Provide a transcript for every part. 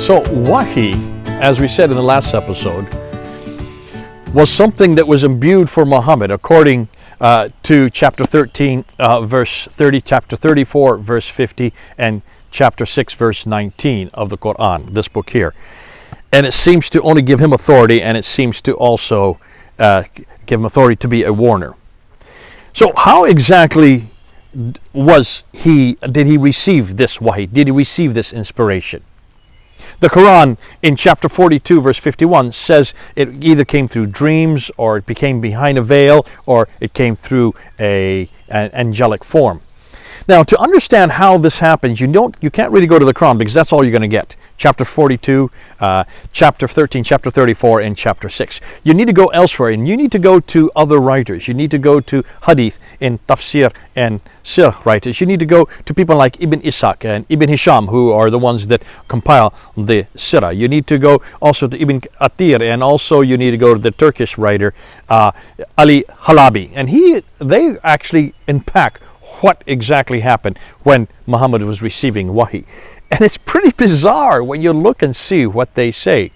So Wahy, as we said in the last episode, was something that was imbued for Muhammad according to chapter 13, verse 30, chapter 34, verse 50, and chapter 6, verse 19 of the Qur'an, this book here. And it seems to only give him authority, and it seems to also give him authority to be a warner. So how exactly did he receive this wahy? Did he receive this inspiration? The Quran in chapter 42 verse 51 says it either came through dreams, or it became behind a veil, or it came through an angelic form. Now, to understand how this happens, you can't really go to the Quran, because that's all you're going to get. Chapter 42, chapter 13, chapter 34, and chapter 6. You need to go elsewhere, and you need to go to other writers. You need to go to Hadith in Tafsir and Sira writers. You need to go to people like Ishaq and Ibn Hisham, who are the ones that compile the Sira. You need to go also to Athir, and also you need to go to the Turkish writer Ali Halabi. And they actually unpack what exactly happened when Muhammad was receiving Wahy. And it's pretty bizarre when you look and see what they say.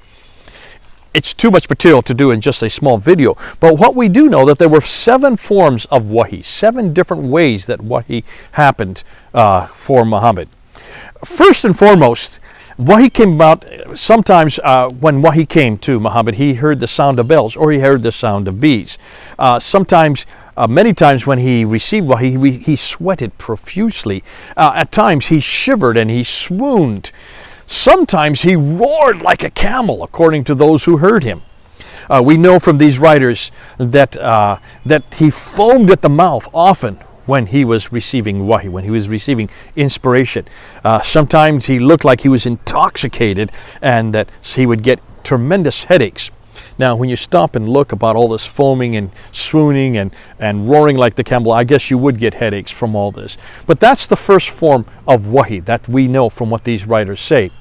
It's too much material to do in just a small video. But what we do know, that there were 7 forms of Wahy, 7 different ways that Wahy happened for Muhammad. First and foremost, Wahy came about sometimes when Wahy came to Muhammad, he heard the sound of bells, or he heard the sound of bees. Many times when he received Wahy, he sweated profusely. At times he shivered and he swooned. Sometimes he roared like a camel, according to those who heard him. We know from these writers that he foamed at the mouth often when he was receiving Wahy, when he was receiving inspiration. Sometimes he looked like he was intoxicated, and that he would get tremendous headaches. Now, when you stop and look about all this foaming and swooning and roaring like the camel, I guess you would get headaches from all this. But that's the first form of Wahy that we know from what these writers say.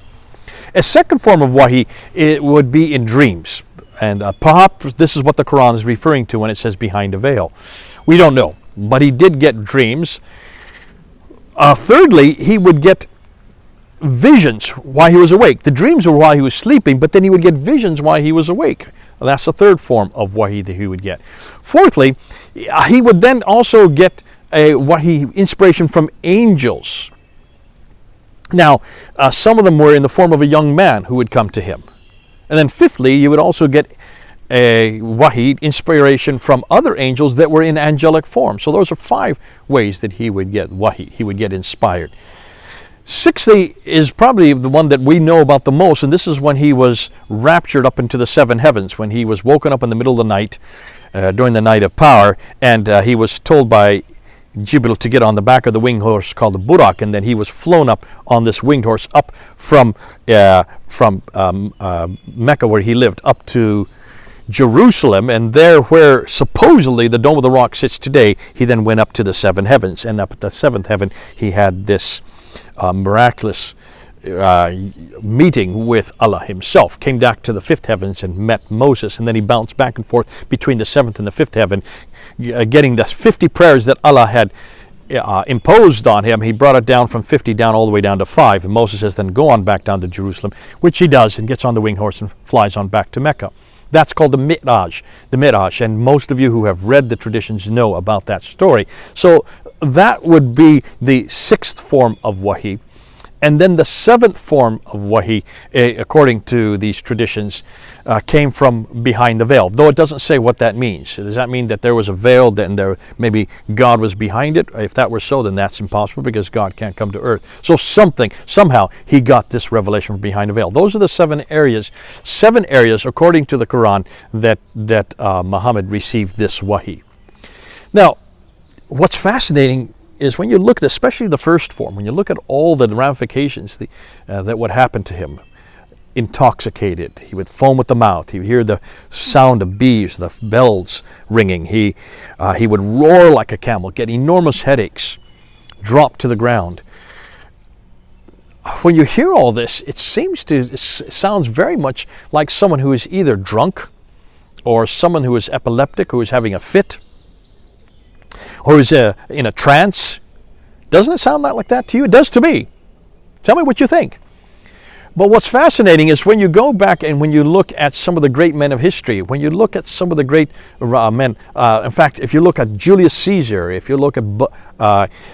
A second form of Wahy, it would be in dreams. And perhaps this is what the Quran is referring to when it says behind a veil. We don't know, but he did get dreams. Thirdly, he would get visions while he was awake. The dreams were while he was sleeping, but then he would get visions while he was awake. That's the third form of Wahy that he would get. Fourthly, he would then also get a Wahy inspiration from angels. Now, some of them were in the form of a young man who would come to him. And then fifthly, you would also get a Wahy inspiration from other angels that were in angelic form. So those are 5 ways that he would get Wahy, he would get inspired. Sixthly is probably the one that we know about the most, and this is when he was raptured up into the 7 heavens, when he was woken up in the middle of the night, during the night of power, and he was told by Jibril to get on the back of the winged horse called the Burak, and then he was flown up on this winged horse up from Mecca, where he lived, up to Jerusalem, and there where supposedly the Dome of the Rock sits today, he then went up to the 7 heavens, and up at the 7th heaven he had this miraculous meeting with Allah himself. Came back to the 5th heavens and met Moses, and then he bounced back and forth between the 7th and the 5th heaven, getting the 50 prayers that Allah had imposed on him. He brought it down from 50 down all the way down to 5, and Moses says then go on back down to Jerusalem, which he does, and gets on the winged horse and flies on back to Mecca. That's called the Mir'at, and most of you who have read the traditions know about that story. So that would be the 6th form of Wahy. And then the 7th form of Wahy, according to these traditions, came from behind the veil, though it doesn't say what that means. Does that mean that there was a veil, then maybe God was behind it? If that were so, then that's impossible, because God can't come to earth. So somehow he got this revelation from behind the veil. Those are the 7 areas according to the Quran that Muhammad received this Wahy. Now, what's fascinating is when you look at, especially the first form, when you look at all the ramifications that would happen to him. Intoxicated, he would foam at the mouth, he would hear the sound of bees, the bells ringing, he would roar like a camel, get enormous headaches, drop to the ground. When you hear all this, it sounds very much like someone who is either drunk, or someone who is epileptic, who is having a fit, or is in a trance. Doesn't it sound like that to you? It does to me. Tell me what you think. But what's fascinating is when you go back and when you look at some of the great men of history, when you look at some of the great men, in fact, if you look at Julius Caesar, if you look at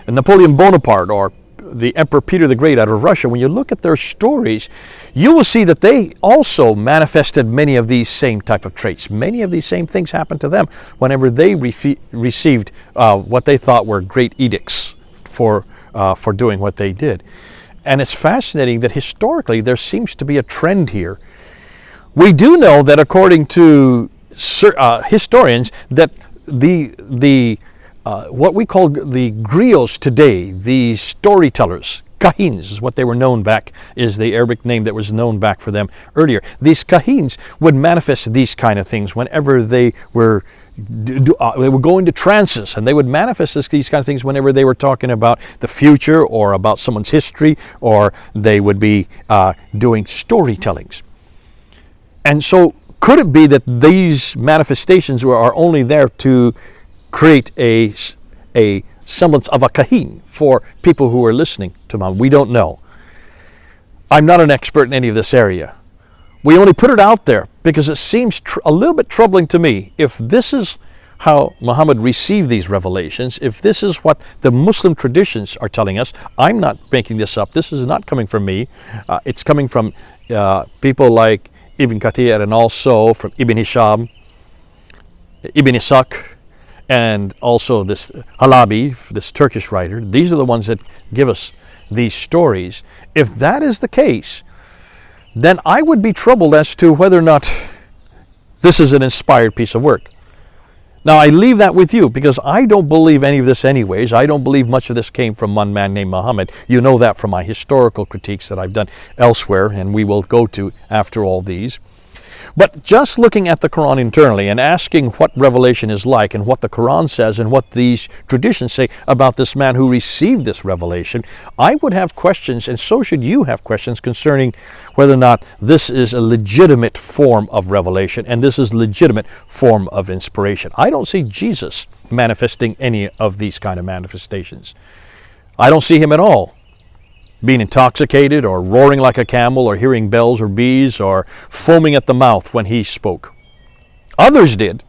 Napoleon Bonaparte or the Emperor Peter the Great out of Russia, when you look at their stories, you will see that they also manifested many of these same type of traits. Many of these same things happened to them whenever they received what they thought were great edicts for doing what they did. And it's fascinating that historically there seems to be a trend here. We do know that according to historians that the what we call the griots today, the storytellers, kahins is what they were known back, is the Arabic name that was known back for them earlier. These kahins would manifest these kind of things whenever they were going to trances, and they would manifest these kind of things whenever they were talking about the future or about someone's history, or they would be doing storytellings. And so could it be that these manifestations are only there to create a semblance of a kahin for people who are listening to them? We don't know. I'm not an expert in any of this area. We only put it out there because it seems a little bit troubling to me. If this is how Muhammad received these revelations, if this is what the Muslim traditions are telling us, I'm not making this up. This is not coming from me. It's coming from people like Ibn Kathir and also from Ibn Hisham, Ibn Ishaq, and also this Halabi, this Turkish writer. These are the ones that give us these stories. If that is the case, then I would be troubled as to whether or not this is an inspired piece of work. Now, I leave that with you because I don't believe any of this anyways. I don't believe much of this came from one man named Muhammad. You know that from my historical critiques that I've done elsewhere, and we will go to after all these. But just looking at the Quran internally and asking what revelation is like and what the Quran says and what these traditions say about this man who received this revelation, I would have questions, and so should you have questions, concerning whether or not this is a legitimate form of revelation and this is a legitimate form of inspiration. I don't see Jesus manifesting any of these kind of manifestations. I don't see him at all being intoxicated or roaring like a camel or hearing bells or bees or foaming at the mouth when he spoke. Others did,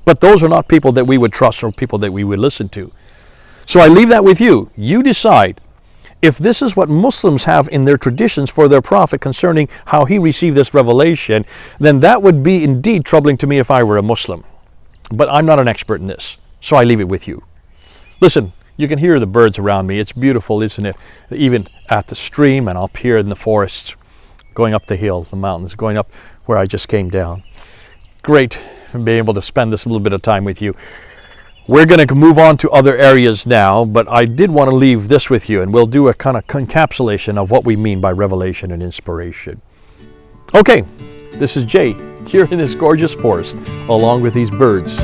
but those are not people that we would trust or people that we would listen to. So I leave that with you. You decide if this is what Muslims have in their traditions for their prophet concerning how he received this revelation, then that would be indeed troubling to me if I were a Muslim. But I'm not an expert in this, so I leave it with you. Listen, you can hear the birds around me. It's beautiful, isn't it? Even at the stream and up here in the forests, going up the hill, the mountains, going up where I just came down. Great being able to spend this little bit of time with you. We're going to move on to other areas now, but I did want to leave this with you, and we'll do a kind of encapsulation of what we mean by revelation and inspiration. Okay, this is Jay here in this gorgeous forest, along with these birds.